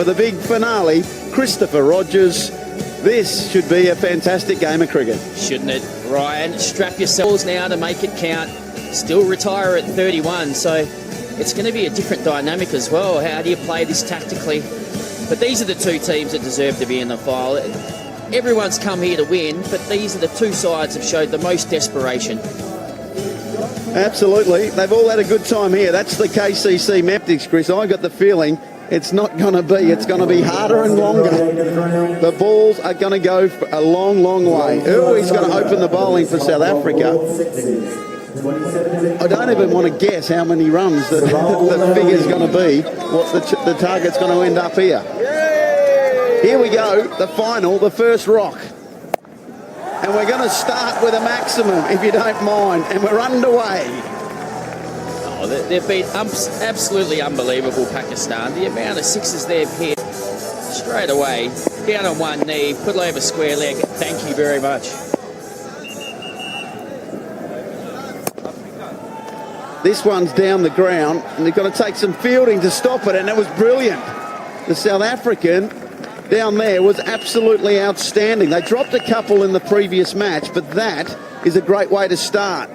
for the big finale, Christopher Rogers. This should be a fantastic game of cricket. Shouldn't it, Ryan? Strap yourselves now to make it count. Still retire at 31, so it's going to be a different dynamic as well. How do you play this tactically? But these are the two teams that deserve to be in the final. Everyone's come here to win, but these are the two sides that showed the most desperation. Absolutely. They've all had a good time here. That's the KCC Maptics, Chris. I got the feeling it's not going to be. It's going to be harder and longer. The balls are going to go for a long, long way. Irwin's going to open the bowling for South Africa. I don't even want to guess how many runs the figure's going to be, what the target's going to end up here. Here we go, the final, the first rock. And we're going to start with a maximum, if you don't mind, and we're underway. Oh, they've been absolutely unbelievable, Pakistan. The amount of sixes they've hit straight away, down on one knee, put over square leg. Thank you very much. This one's down the ground, and they've got to take some fielding to stop it, and it was brilliant. The South African down there was absolutely outstanding. They dropped a couple in the previous match, but that is a great way to start.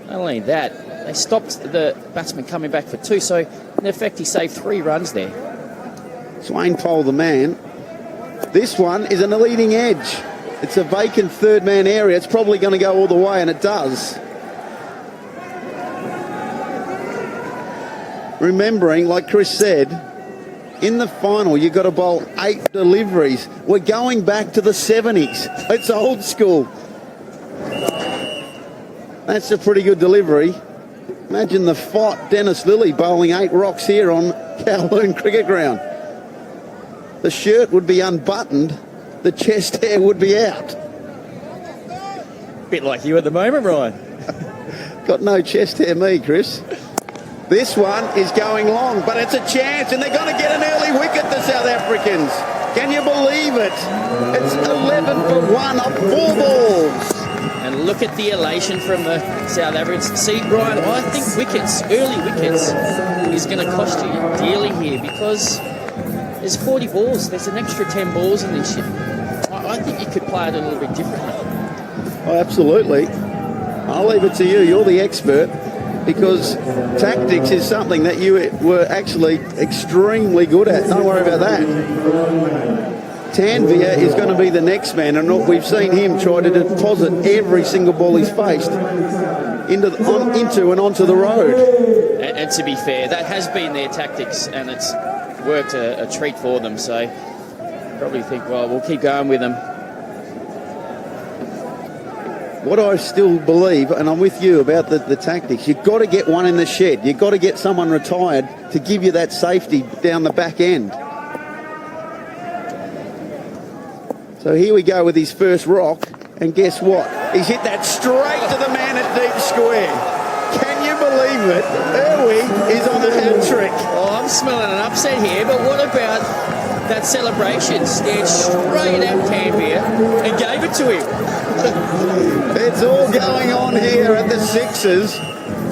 Not only that, they stopped the batsman coming back for two, so in effect he saved 3 runs there. Swain Pole the man. This one is an leading edge. It's a vacant third man area. It's probably going to go all the way, and it does. Remembering, like Chris said, in the final, you've got to bowl 8 deliveries. We're going back to the 70s. It's old school. That's a pretty good delivery. Imagine the fight Dennis Lilly bowling 8 rocks here on Kowloon Cricket Ground. The shirt would be unbuttoned. The chest hair would be out. Bit like you at the moment, Ryan. Got no chest hair, me, Chris. This one is going long, but it's a chance, and they're going to get an early wicket, the South Africans. Can you believe it? It's 11 for 1 off 4 balls. And look at the elation from the South Africans. See, Brian, I think wickets, early wickets, is going to cost you dearly here because there's 40 balls. There's an extra 10 balls in this ship. I think you could play it a little bit differently. Oh, absolutely. I'll leave it to you. You're the expert. Because tactics is something that you were actually extremely good at. Don't worry about that. Tanvir is going to be the next man, and we've seen him try to deposit every single ball he's faced into and onto the road. And to be fair, that has been their tactics, and it's worked a treat for them. So probably think, well, we'll keep going with them. What I still believe, and I'm with you about the tactics, you've got to get one in the shed. You've got to get someone retired to give you that safety down the back end. So here we go with his first rock, and guess what? He's hit that straight to the man at deep square. Can you believe it? Irwin is on a hat trick. Oh, I'm smelling an upset here, but what about that celebration? Stared straight at Tanvir and gave it to him. It's all going on here at the Sixers.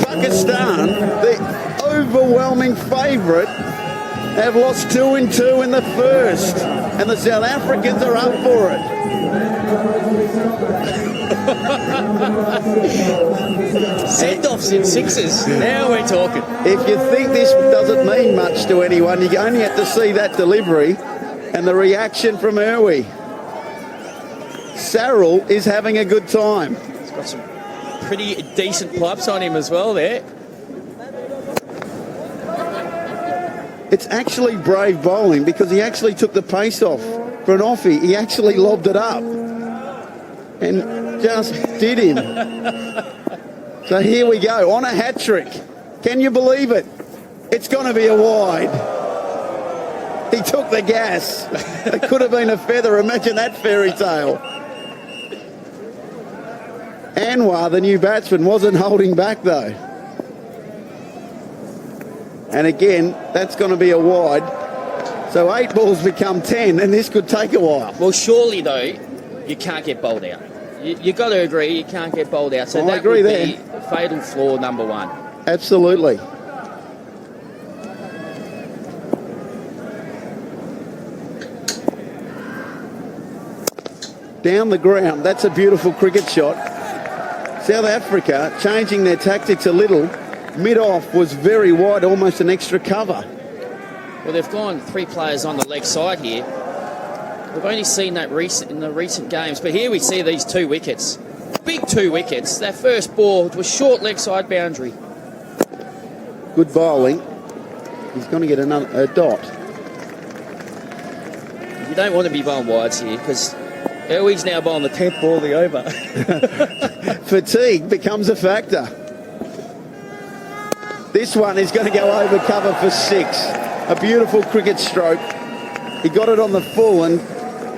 Pakistan, the overwhelming favourite, have lost 2 in 2 in the first, and the South Africans are up for it. Send-offs in sixes. Now we're talking. If you think this doesn't mean much to anyone, you only have to see that delivery and the reaction from Irwin. Sarrell is having a good time. He's got some pretty decent pipes on him as well there. It's actually brave bowling because he actually took the pace off for an offie. He actually lobbed it up and just did him. So here we go on a hat trick. Can you believe it? It's going to be a wide. He took the gas. It could have been a feather. Imagine that fairy tale. Anwar, the new batsman, wasn't holding back though. And again, that's going to be a wide. So 8 balls become 10, and this could take a while. Well, surely though, you can't get bowled out. You've got to agree, you can't get bowled out. So I that agree would there. be fatal flaw number 1. Absolutely. down the ground. That's a beautiful cricket shot. South Africa changing their tactics a little. Mid-off was very wide, almost an extra cover. Well, they've gone 3 players on the leg side here. We've only seen that in the recent games, but here we see these 2 wickets. Big 2 wickets. That first ball was short leg side boundary. Good bowling. He's going to get a dot. You don't want to be bowling wides here because Elway's now bowling the 10th ball of the over. Fatigue becomes a factor. This one is going to go over cover for 6. A beautiful cricket stroke. He got it on the full and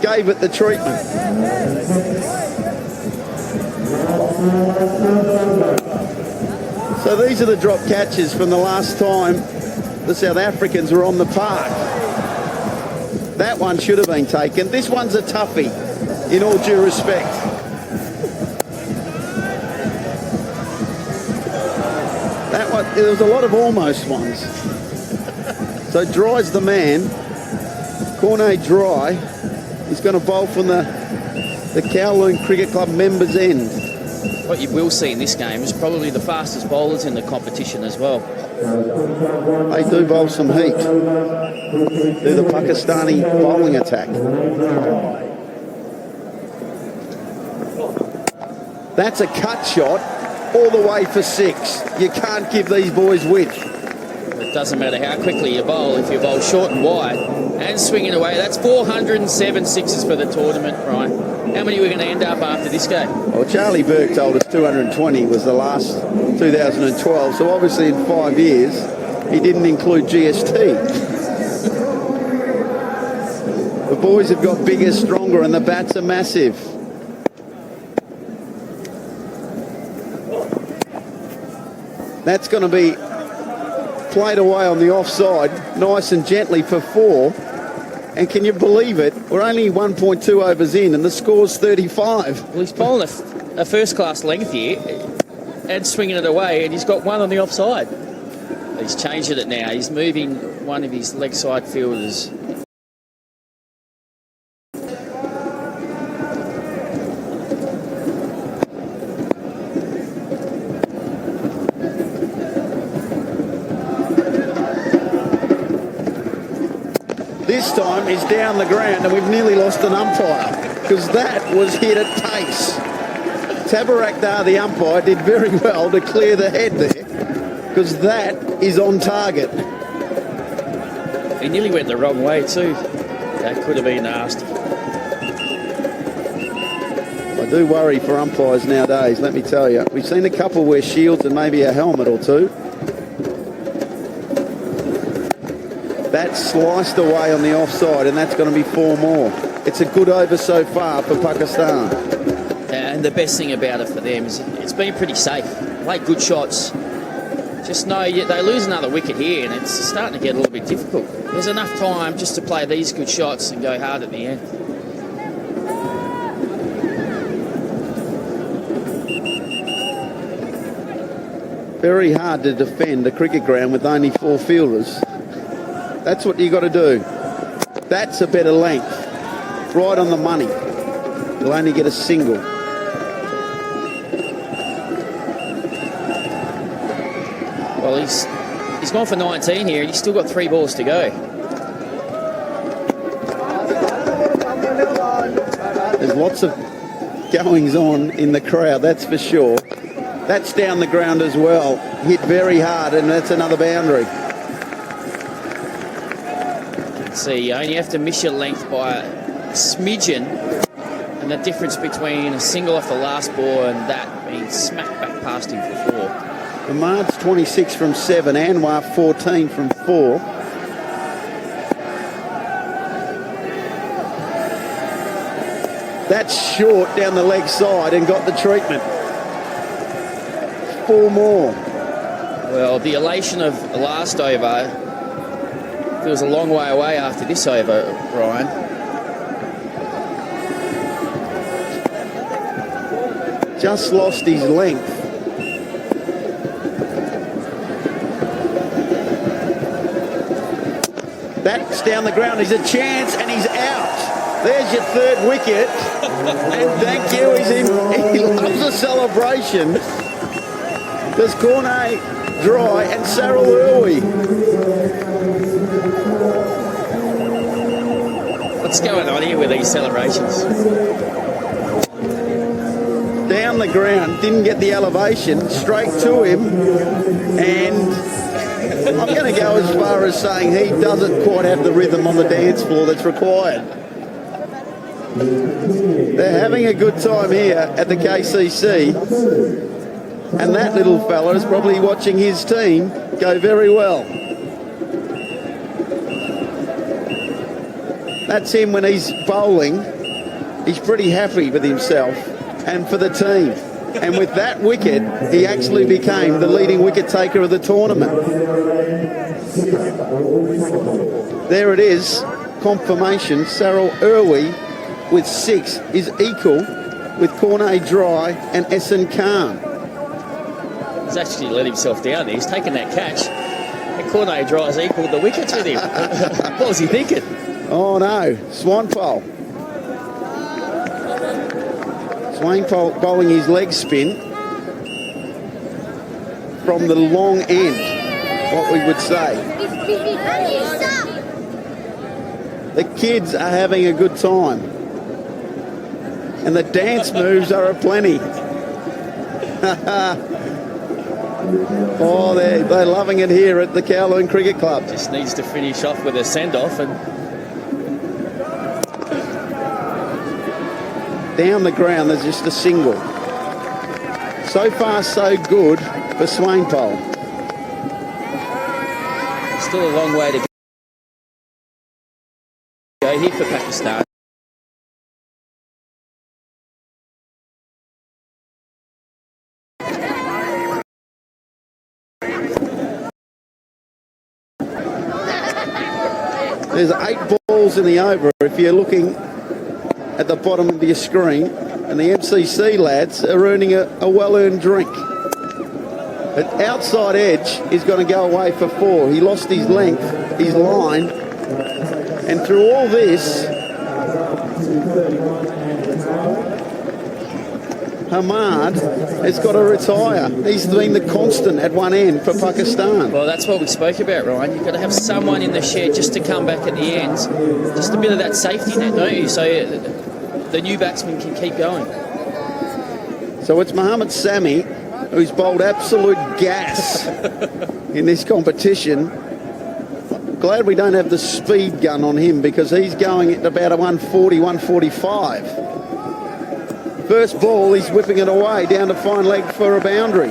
gave it the treatment. So these are the drop catches from the last time the South Africans were on the park. That one should have been taken. This one's a toughie, in all due respect. That one, there was a lot of almost ones. So Dry's the man. Cornet Dry is going to bowl from the Kowloon Cricket Club members' end. What you will see in this game is probably the fastest bowlers in the competition as well. They do bowl some heat. They're the Pakistani bowling attack. That's a cut shot all the way for 6. You can't give these boys width. It doesn't matter how quickly you bowl. If you bowl short and wide and swinging away, that's 407 sixes for the tournament, Ryan. How many are we going to end up after this game? Well, Charlie Burke told us 220 was the last 2012, so obviously in 5 years he didn't include GST. The boys have got bigger, stronger, and the bats are massive. That's going to be played away on the offside, nice and gently for 4. And can you believe it? We're only 1.2 overs in and the score's 35. Well, he's bowling a first-class length here and swinging it away, and he's got 1 on the offside. He's changing it now. He's moving one of his leg side fielders. This time he's down the ground and we've nearly lost an umpire because that was hit at pace. Tabarakdar, the umpire, did very well to clear the head there because that is on target. He nearly went the wrong way too. That could have been nasty. I do worry for umpires nowadays, let me tell you. We've seen a couple wear shields and maybe a helmet or 2. That's sliced away on the offside, and that's going to be 4 more. It's a good over so far for Pakistan. And the best thing about it for them is it's been pretty safe. Play good shots. Just know they lose another wicket here, and it's starting to get a little bit difficult. There's enough time just to play these good shots and go hard at the end. Very hard to defend a cricket ground with only 4 fielders. That's what you got to do. That's a better length. Right on the money. You'll only get a single. Well, he's gone for 19 here, and he's still got 3 balls to go. There's lots of goings on in the crowd, that's for sure. That's down the ground as well. Hit very hard, and that's another boundary. See, you only have to miss your length by a smidgen, and the difference between a single off the last ball and that being smacked back past him for 4. Ahmad's 26 from 7, Anwar 14 from 4. That's short down the leg side and got the treatment. 4 more. Well, the elation of the last over feels a long way away after this over, Ryan. Just lost his length. That's down the ground. He's a chance and he's out. There's your third wicket. And thank you. He loves the celebration. There's Cornet Dry and Cyril Irwin. What's going on here with these celebrations? Down the ground, didn't get the elevation, straight to him, and I'm going to go as far as saying he doesn't quite have the rhythm on the dance floor that's required. They're having a good time here at the KCC, and that little fella is probably watching his team go very well. That's him when he's bowling. He's pretty happy with himself and for the team. And with that wicket, he actually became the leading wicket taker of the tournament. There it is, confirmation. Cyril Irwin with 6 is equal with Cornet Dry and Essen Khan. He's actually let himself down there. He's taken that catch. And Cornet Dry's equaled the wickets with him. What was he thinking? Oh no, Swanpole. Swanpole bowling his leg spin from the long end, what we would say. The kids are having a good time. And the dance moves are aplenty. Oh, they're loving it here at the Kowloon Cricket Club. Just needs to finish off with a send-off and... Down the ground, there's just a single. So far, so good for Swanpole. Still a long way to go here for Pakistan. There's 8 balls in the over if you're looking at the bottom of your screen, and the MCC lads are earning a well-earned drink. But outside edge is going to go away for 4. He lost his length, his line, and through all this, Hamad has got to retire. He's been the constant at one end for Pakistan. Well, that's what we spoke about, Ryan. You've got to have someone in the shed just to come back at the end. Just a bit of that safety net, don't you? So the new batsman can keep going. So it's Mohammad Sami, who's bowled absolute gas in this competition. Glad we don't have the speed gun on him because he's going at about a 140, 145. First ball, he's whipping it away down to fine leg for a boundary.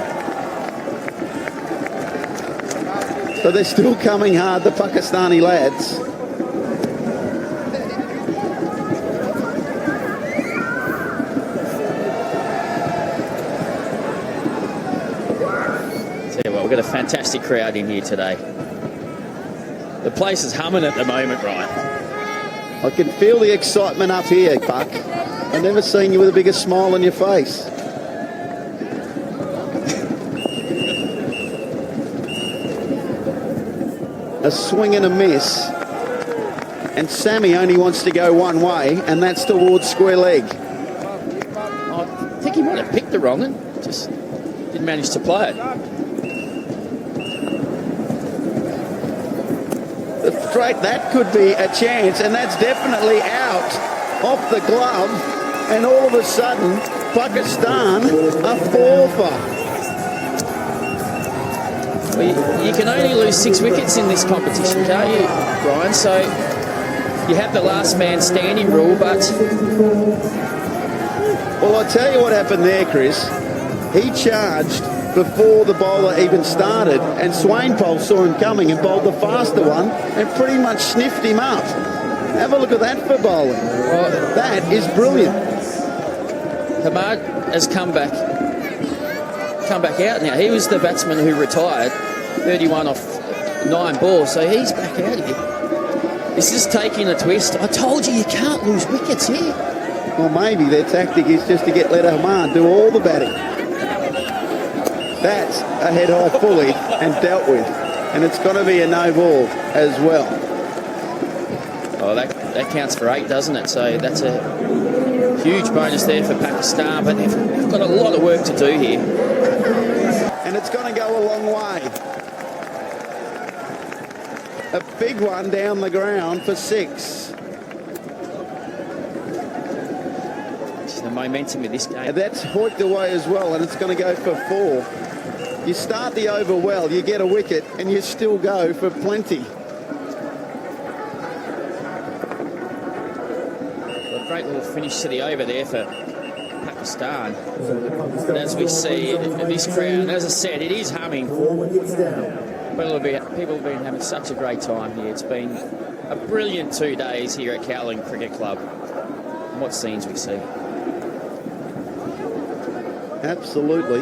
So they're still coming hard, the Pakistani lads. Tell you what, we've got a fantastic crowd in here today. The place is humming at the moment, Ryan. I can feel the excitement up here, Buck. I've never seen you with a bigger smile on your face. A swing and a miss. And Sammy only wants to go one way, and that's towards square leg. I think he might have picked the wrong one. Just didn't manage to play it. Straight, that could be a chance, and that's definitely out off the glove. And all of a sudden, Pakistan are 4 for. Well, you can only lose 6 wickets in this competition, can't you, Brian? So you have the last man standing rule, but... Well, I'll tell you what happened there, Chris. He charged before the bowler even started, and Swanpole saw him coming and bowled the faster one and pretty much sniffed him up. Have a look at that for bowling. Well, that is brilliant. Hamad has come back out now. He was the batsman who retired 31 off 9 balls, so he's back out again. This is taking a twist. I told you can't lose wickets here. Well, maybe their tactic is just to let Hamad do all the batting. That's a head high fully and dealt with, and it's going to be a no ball as well. Oh, that that counts for 8, doesn't it? So that's a huge bonus there for Pakistan, but they've got a lot of work to do here. And it's going to go a long way. A big one down the ground for 6. Just the momentum of this game. And that's hoiked away as well, and it's going to go for 4. You start the over well, you get a wicket, and you still go for plenty. A great little finish to the over there for Pakistan. And as we see this crowd, as I said, it is humming. People have been having such a great time here. It's been a brilliant 2 days here at Cowling Cricket Club. And what scenes we see. Absolutely.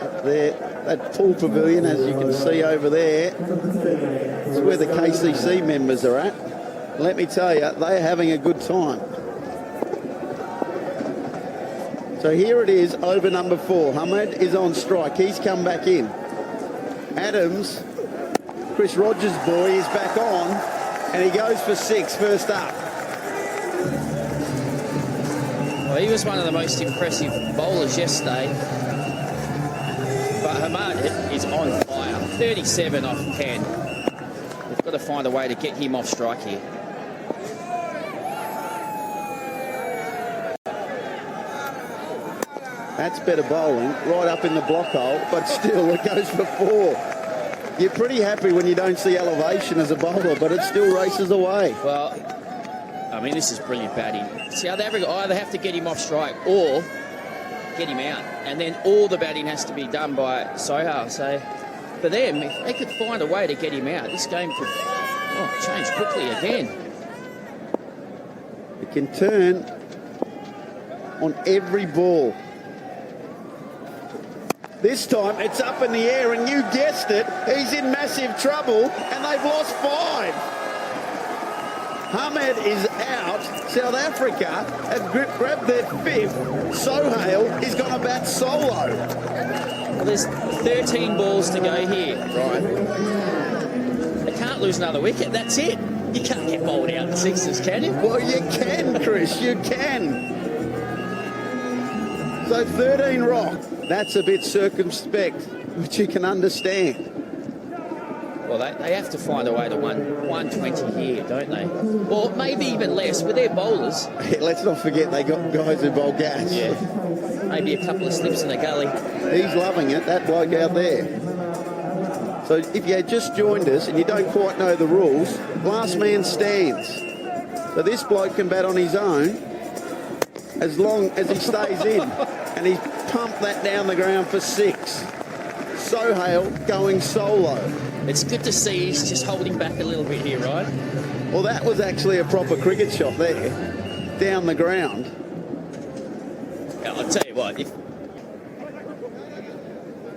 Up there, that pool pavilion, as you can see over there, it's where the KCC members are at. Let me tell you, they're having a good time. So here it is, over number 4. Hamad is on strike. He's come back in. Adams, Chris Rogers' boy, is back on, and he goes for 6 first up. Well, he was one of the most impressive bowlers yesterday. But Hamad is on fire. 37 off 10. We've got to find a way to get him off strike here. That's better bowling, right up in the block hole, but still it goes for 4. You're pretty happy when you don't see elevation as a bowler, but it still races away. Well, I mean, this is brilliant batting. South Africa either have to get him off strike or get him out. And then all the batting has to be done by Sohail. So for them, if they could find a way to get him out, this game could change quickly again. It can turn on every ball. This time it's up in the air, and you guessed it, he's in massive trouble, and they've lost 5. Hamad is out. South Africa have grabbed their 5th. Sohail is going to bat solo. Well, there's 13 balls to go here, Ryan. They can't lose another wicket. That's it. You can't get bowled out in 6s, can you? Well, you can, Chris. You can. So 13 rock. That's a bit circumspect, which you can understand. Well, they have to find a way to 120 here, don't they? Or maybe even less with their bowlers. Let's not forget they got guys who bowl gas. Yeah. Maybe a couple of slips in the gully. He's loving it, that bloke out there. So if you had just joined us and you don't quite know the rules, last man stands. So this bloke can bat on his own as long as he stays in. And he's pumped that down the ground for 6. Sohail going solo. It's good to see he's just holding back a little bit here, right? Well, that was actually a proper cricket shot there, down the ground. Yeah, I'll tell you what,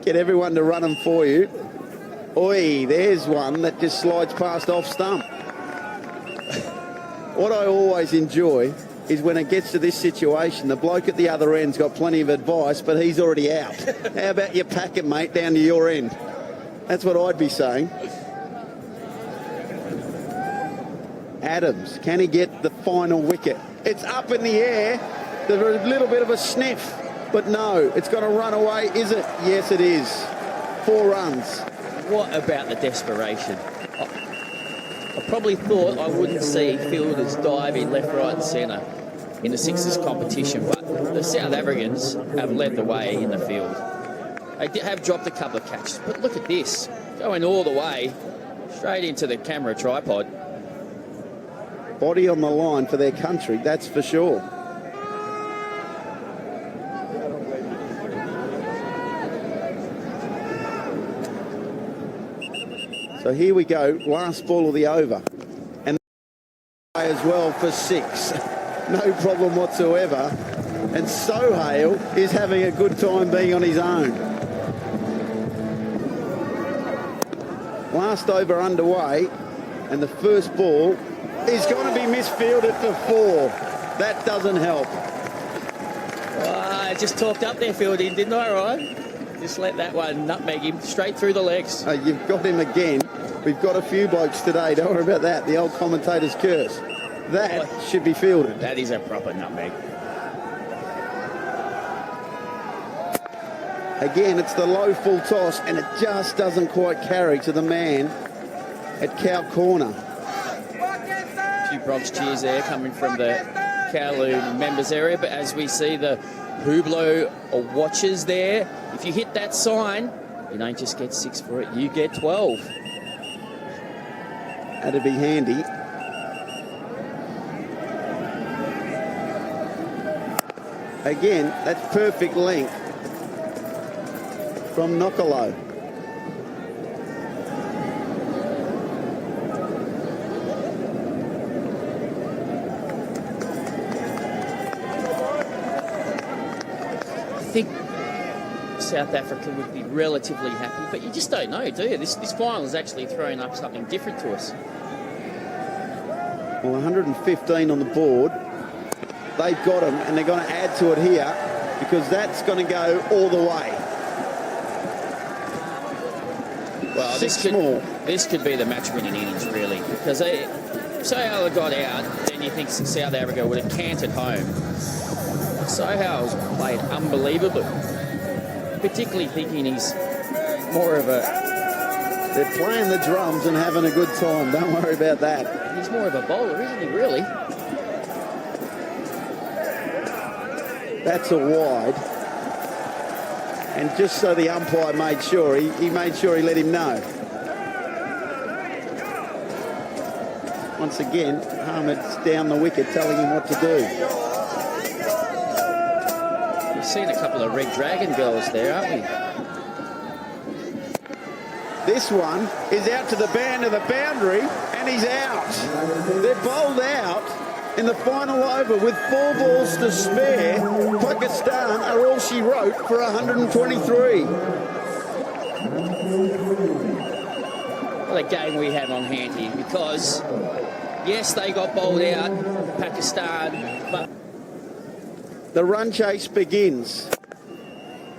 Get everyone to run them for you. Oi, there's one that just slides past off stump. What I always enjoy is when it gets to this situation, the bloke at the other end's got plenty of advice, but he's already out. How about you pack it, mate, down to your end? That's what I'd be saying. Adams, can he get the final wicket? It's up in the air. There's a little bit of a sniff, but no, it's going to run away, is it? Yes, it is. 4 runs. what about the desperation? I probably thought I wouldn't see fielders diving left, right and centre in the Sixers competition, but the South Africans have led the way in the field. They have dropped a couple of catches, but look at this, going all the way straight into the camera tripod. Body on the line for their country, that's for sure. So here we go, last ball of the over. And as well for 6. No problem whatsoever. And Sohail is having a good time being on his own. Last over underway, and the first ball is going to be misfielded for 4. That doesn't help. I just talked up their fielding, didn't I, Ryan? Just let that one nutmeg him straight through the legs. You've got him again. We've got a few blokes today. Don't worry about that. The old commentator's curse. That should be fielded. That is a proper nutmeg. Again, it's the low full toss, and it just doesn't quite carry to the man at cow corner. A few Bronx cheers there coming from the Kowloon members area, but as we see the Hublot watchers there, if you hit that sign, you don't just get 6 for it, you get 12. That'd be handy. Again, that's perfect length from Nokolo. I think South Africa would be relatively happy, but you just don't know, do you? This final is actually throwing up something different to us. Well, 115 on the board. They've got them, and they're going to add to it here because that's going to go all the way. Well, this could be the match-winning innings, really, because Sohail got out, then you think South Africa would have cantered home. Sohail's played unbelievably, particularly thinking he's more of a... They're playing the drums and having a good time. Don't worry about that. He's more of a bowler, isn't he, really? That's a wide. And just so the umpire made sure, he made sure he let him know. Once again, Ahmed's down the wicket telling him what to do. We've seen a couple of Red Dragon girls there, aren't we? This one is out to the band of the boundary, and he's out. They're bowled out in the final over with 4 balls to spare. Pakistan are all she wrote for 123. What a game we have on hand here, because yes, they got bowled out, Pakistan, but the run chase begins.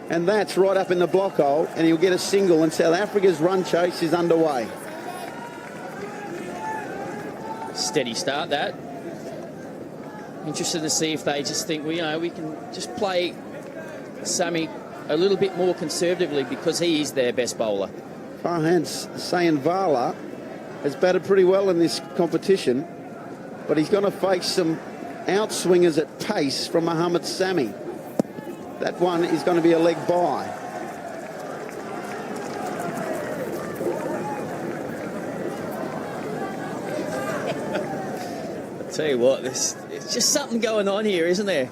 And that's right up in the block hole, and he'll get a single, and South Africa's run chase is underway. Steady start, that. Interested to see if they just think, well, we can just play Sammy a little bit more conservatively because he is their best bowler. Farhan Sayanvala has batted pretty well in this competition, but he's going to face some outswingers at pace from Mohammad Sami. That one is going to be a leg by. I tell you what, there's just something going on here, isn't there?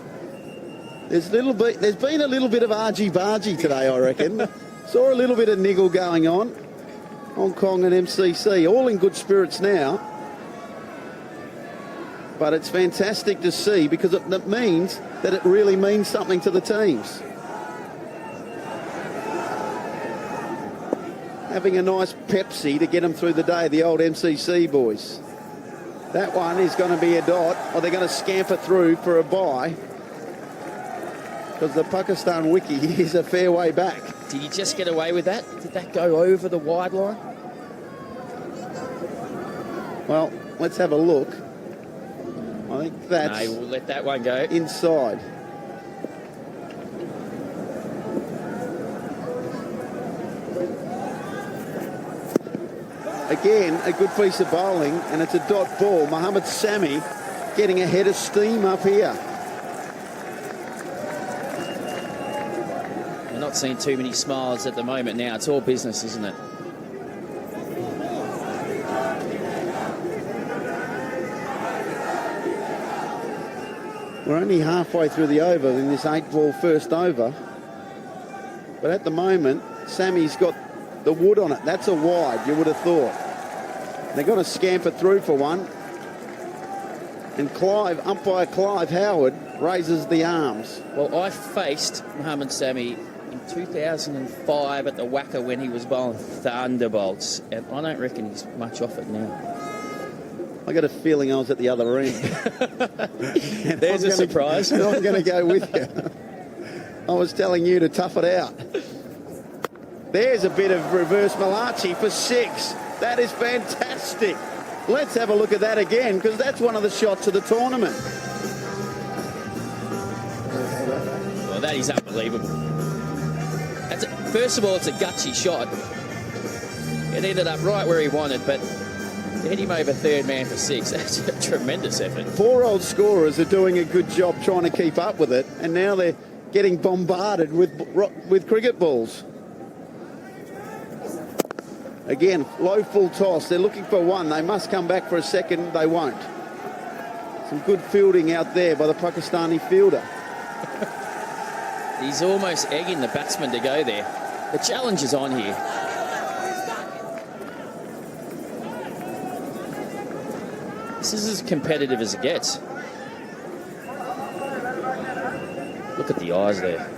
There's been a little bit of argy-bargy today, I reckon. Saw a little bit of niggle going on. Hong Kong and MCC, all in good spirits now. But it's fantastic to see because it means that it really means something to the teams. Having a nice Pepsi to get them through the day, the old MCC boys. That one is going to be a dot, or they're going to scamper through for a bye because the Pakistan wiki is a fair way back. Did he just get away with that? Did that go over the wide line? Well, let's have a look. I think that's... No, we'll let that one go. Inside. Again, a good piece of bowling, and it's a dot ball. Mohammad Sami getting a head of steam up here. We're not seeing too many smiles at the moment now. It's all business, isn't it? We're only halfway through the over in this 8-ball first over. But at the moment, Sammy's got the wood on it. That's a wide, you would have thought. They're going to scamper through for one. And umpire Clive Howard raises the arms. Well, I faced Mohammad Sami in 2005 at the Wacker when he was bowling thunderbolts. And I don't reckon he's much off it now. I got a feeling I was at the other end. There's a surprise. I'm going to go with you. I was telling you to tough it out. There's a bit of reverse Malachi for 6. That is fantastic. Let's have a look at that again, because that's one of the shots of the tournament. Well, that is unbelievable. First of all, it's a gutsy shot. It ended up right where he wanted, but to hit him over third man for 6, that's a tremendous effort. Poor old scorers are doing a good job trying to keep up with it, and now they're getting bombarded with cricket balls. Again, low full toss. They're looking for one. They must come back for a second. They won't. Some good fielding out there by the Pakistani fielder. He's almost egging the batsman to go there. The challenge is on here. This is as competitive as it gets. Look at the eyes there.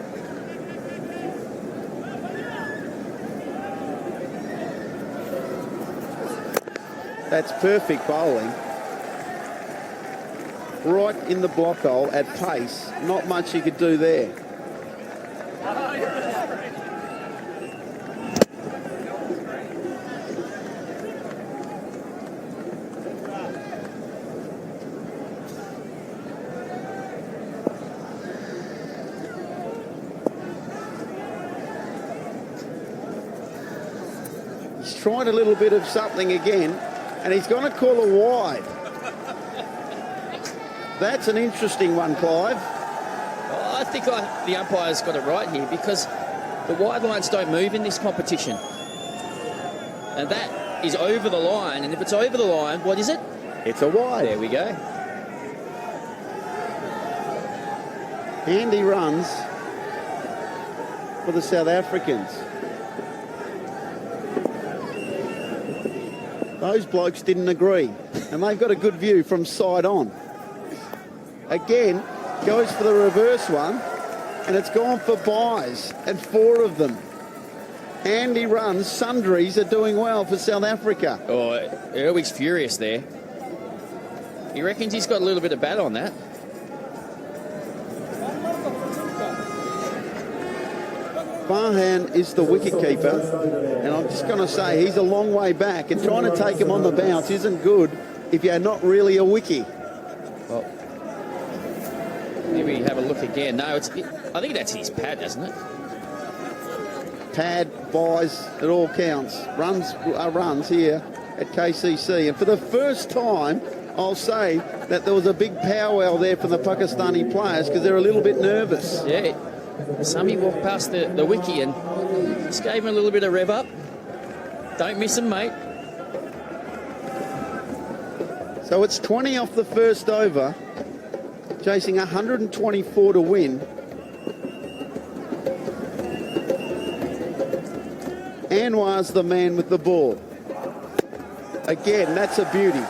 That's perfect bowling. Right in the block hole at pace. Not much he could do there. He's tried a little bit of something again, and he's going to call a wide. That's an interesting one, Clive. Well, I think the umpire's got it right here, because the wide lines don't move in this competition. And that is over the line, and if it's over the line, what is it? It's a wide. There we go. Handy runs for the South Africans. Those blokes didn't agree, and they've got a good view from side on. Again, goes for the reverse one, and it's gone for buys, and 4 of them. Handy runs, sundries are doing well for South Africa. Oh, Irwig's furious there. He reckons he's got a little bit of bat on that. Farhan is the wicketkeeper, and I'm just going to say he's a long way back, and trying to take him on the bounce isn't good if you're not really a wickie. Well, maybe have a look again. No, I think that's his pad, isn't it? Pad, buys, it all counts. Runs are runs here at KCC, and for the first time, I'll say that there was a big powwow there from the Pakistani players because they're a little bit nervous. Yeah. Sammy walked past the wiki and just gave him a little bit of rev up. Don't miss him, mate. So it's 20 off the first over, chasing 124 to win. Anwar's the man with the ball. Again, that's a beauty.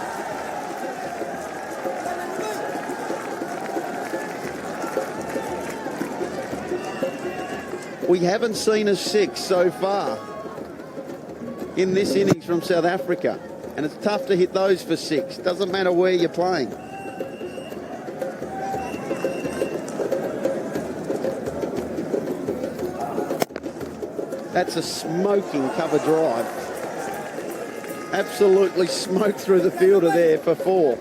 We haven't seen a 6 so far in this innings from South Africa, and it's tough to hit those for 6. Doesn't matter where you're playing. That's a smoking cover drive. Absolutely smoked through the fielder there for 4.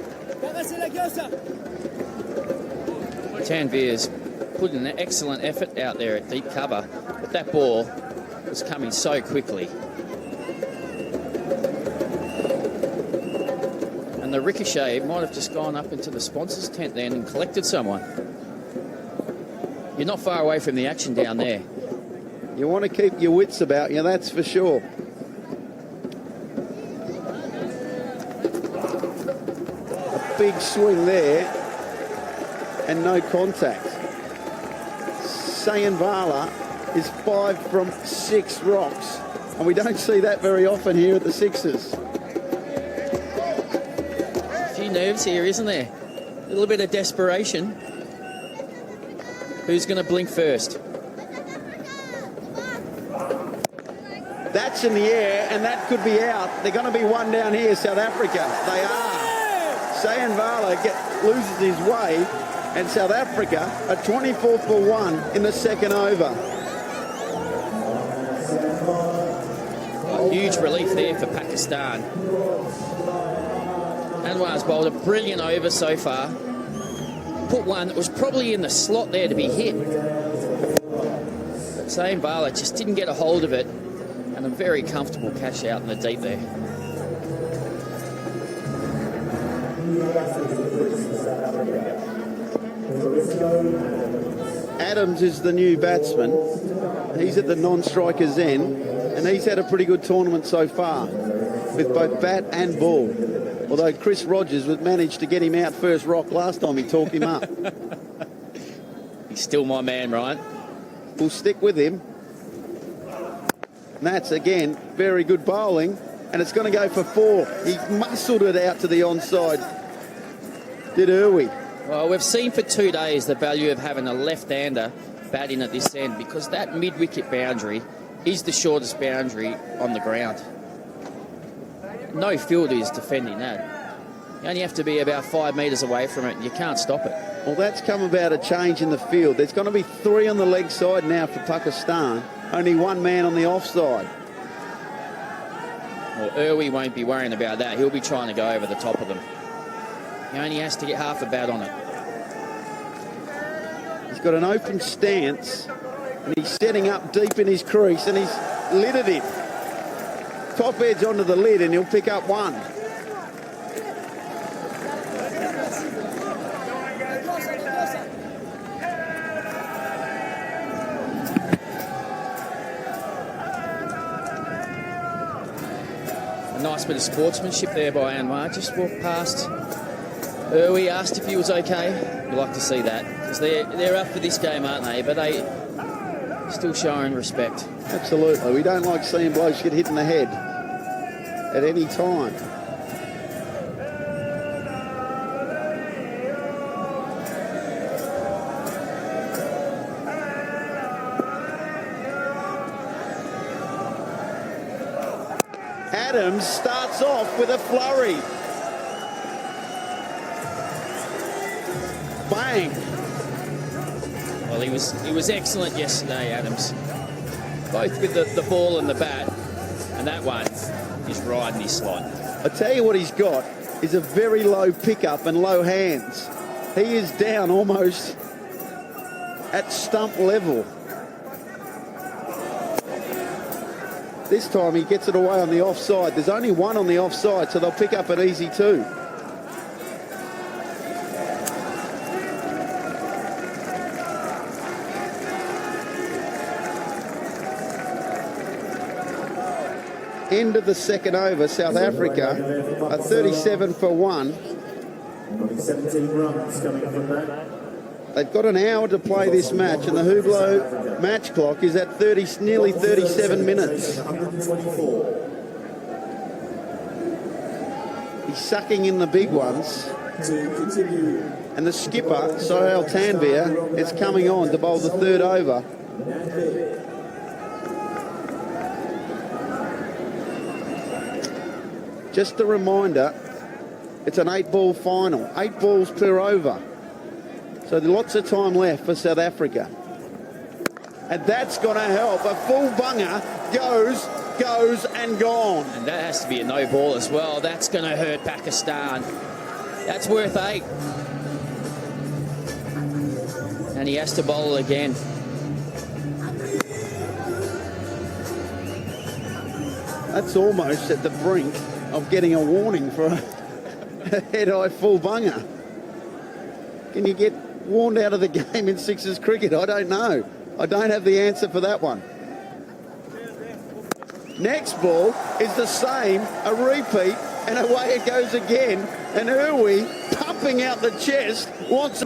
Tanvir's put in an excellent effort out there at deep cover, but that ball was coming so quickly. And the ricochet might have just gone up into the sponsor's tent then and collected someone. You're not far away from the action down there. You want to keep your wits about you, that's for sure. A big swing there and no contact. Sayanvala is 5 from 6 rocks, and we don't see that very often here at the Sixers. A few nerves here, isn't there? A little bit of desperation. Who's going to blink first? That's in the air, and that could be out. They're going to be one down here, South Africa. They are. Sayanvala loses his way, and South Africa are 24 for 1 in the second over. Huge relief there for Pakistan. Anwar's bowled a brilliant over so far. Put one that was probably in the slot there to be hit. But Zayn Bala just didn't get a hold of it, and a very comfortable catch out in the deep there. Adams is the new batsman. He's at the non-striker's end, and he's had a pretty good tournament so far with both bat and ball. Although Chris Rogers would manage to get him out first rock last time he talked him up. He's still my man, Ryan. We'll stick with him. And that's, again, very good bowling, and it's going to go for 4. He muscled it out to the onside. Did Irwi. Well, we've seen for 2 days the value of having a left-hander batting at this end, because that mid-wicket boundary is the shortest boundary on the ground. No fielder is defending that. You only have to be about 5 metres away from it and you can't stop it. Well, that's come about a change in the field. There's going to be 3 on the leg side now for Pakistan. Only 1 man on the offside. Well, Irwi won't be worrying about that. He'll be trying to go over the top of them. He only has to get half a bat on it. He's got an open stance and he's setting up deep in his crease and he's lidded it. Top edge onto the lid and he'll pick up 1. A nice bit of sportsmanship there by Anwar. Just walked past Irwi, asked if he was okay. You like to see that, because they're up for this game, aren't they? But they still showing respect. Absolutely. We don't like seeing blokes get hit in the head at any time. Adams starts off with a flurry. Bang. Well, he was excellent yesterday, Adams. Both with the ball and the bat, and that one is right in his slot. I tell you what he's got is a very low pickup and low hands. He is down almost at stump level. This time he gets it away on the offside. There's only 1 on the offside, so they'll pick up it easy too. End of the second over, South Africa are 37 for 1. 17 runs coming from that. They've got an hour to play this match, and the Hublot match clock is at nearly 37 minutes. 124. He's sucking in the big ones. To continue. And the skipper, Sohail Tanvir, is coming on to bowl the 3rd over. Just a reminder, it's an 8-ball final, 8 balls per over. So there's lots of time left for South Africa. And that's going to help. A full bunger goes and gone. And that has to be a no ball as well. That's going to hurt Pakistan. That's worth 8. And he has to bowl again. That's almost at the brink of getting a warning for a head-high full bunger. Can you get warned out of the game in sixes cricket? I don't know. I don't have the answer for that one. Next ball is the same, a repeat, and away it goes again. And Irwi, pumping out the chest, wants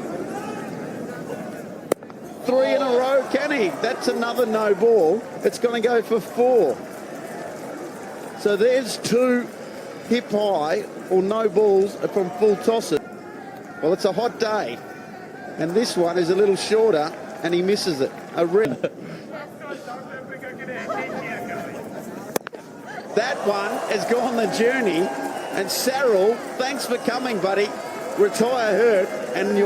3 in a row, can he? That's another no ball. It's going to go for 4. So there's 2 hip high or no balls from full tosses. Well, it's a hot day, and this one is a little shorter, and he misses it. A rip. That one has gone the journey, and Sarrell, thanks for coming, buddy. Retire hurt, and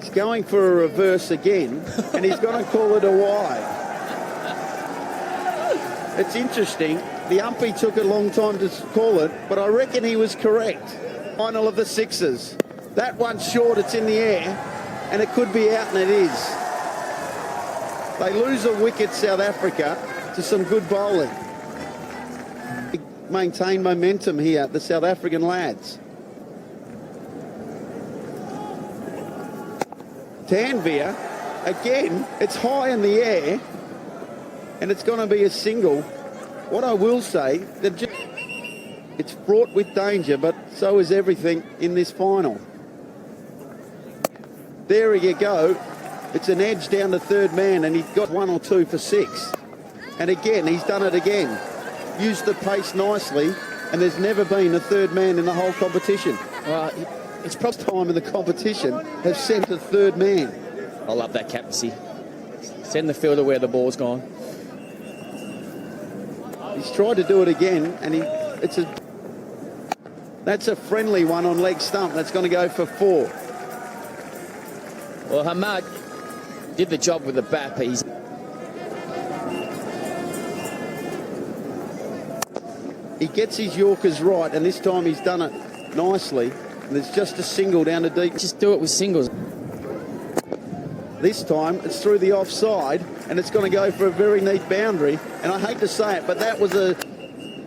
he's going for a reverse again, and he's going to call it a wide. It's interesting. The umpy took a long time to call it, but I reckon he was correct. Final of the sixes. That one's short, it's in the air, and it could be out, and it is. They lose a wicket, South Africa, to some good bowling. Maintain momentum here, the South African lads. Tanvir, again, it's high in the air, and it's going to be a single. What I will say, it's fraught with danger, but so is everything in this final. There you go. It's an edge down to third man, and he's got 1 or 2 for 6. And again, he's done it again. Used the pace nicely, and there's never been a third man in the whole competition. It's probably time in the competition has sent a third man. I love that captaincy. Send the fielder where the ball's gone. He's tried to do it again, and that's a friendly one on leg stump. That's going to go for 4. Well, Hamad did the job with the bat, but he gets his Yorkers right, and this time he's done it nicely. And there's just a single down to deep. Just do it with singles. This time it's through the offside, and it's going to go for a very neat boundary. And I hate to say it, but that was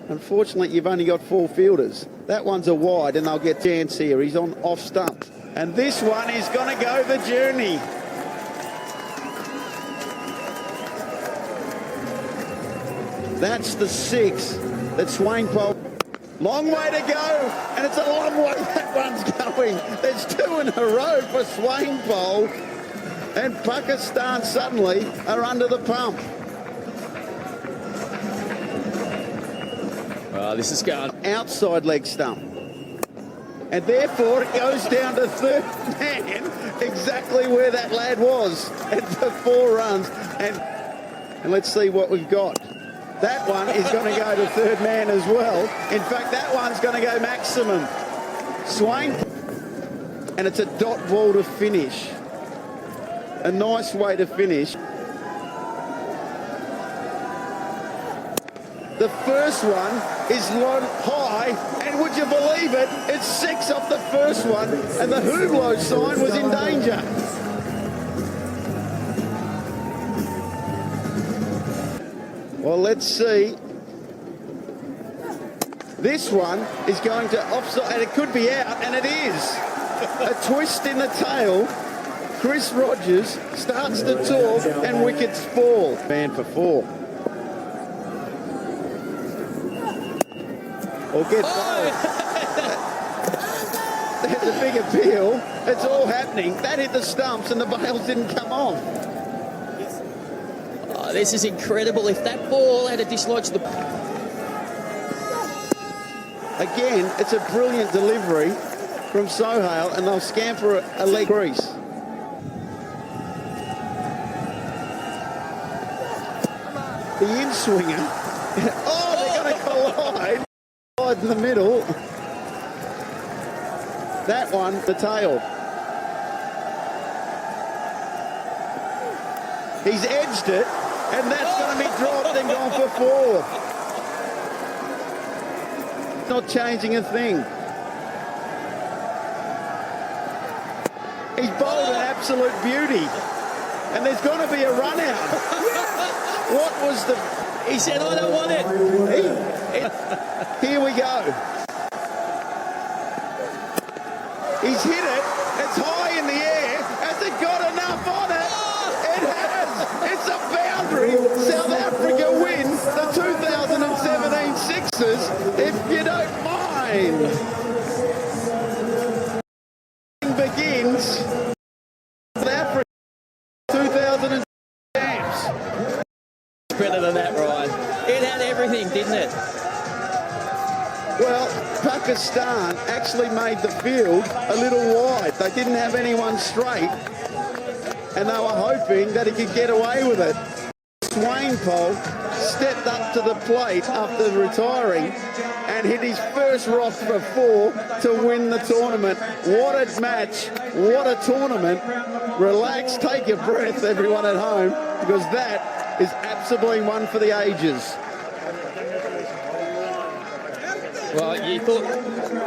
unfortunately, you've only got 4 fielders. That one's a wide, and they'll get chance here. He's on off stump. And this one is going to go the journey. That's the 6 that Swainpole. Long way to go, and it's a long way that one's going. There's 2 in a row for Swainpole, and Pakistan suddenly are under the pump. This is going outside leg stump, and therefore it goes down to third man, exactly where that lad was, and for 4 runs. And let's see what we've got. That one is going to go to third man as well. In fact, that one's going to go maximum. Swain, and it's a dot ball to finish. A nice way to finish. The first one is low, high, and would you believe it? It's 6 off the first one, and the Hublot sign was in danger. Well, let's see. This one is going to offside, and it could be out, and it is. A twist in the tail. Chris Rogers starts to talk, and wickets fall. Man for 4. Or get bowled. There's a big appeal. It's all happening. That hit the stumps, and the bails didn't come off. This is incredible. If that ball had dislodged the... Again, it's a brilliant delivery from Sohail, and they'll scamper a leg crease. The in-swinger. Oh, they're going to collide. In the middle. That one, the tail. He's edged it, and that's going to be dropped and gone for 4. Not changing a thing. He's bowled an absolute beauty, and there's going to be a run out. What was the... He said, I don't want it. Here we go. He's hit it. It's high in the air. Has it got enough on it? It has. It's a boundary. South Africa win the 2017 Sixers, if you don't mind. Begins. South Africa 2000 champs. Better than that, Ryan. It had everything, didn't it? Well, Pakistan actually made the field a little wide. They didn't have anyone straight, and they were hoping that he could get away with it. Swainpole stepped up to the plate after retiring and hit his first rock for 4 to win the tournament. What a match, what a tournament. Relax, take a breath, everyone at home, because that is absolutely one for the ages. Well, you thought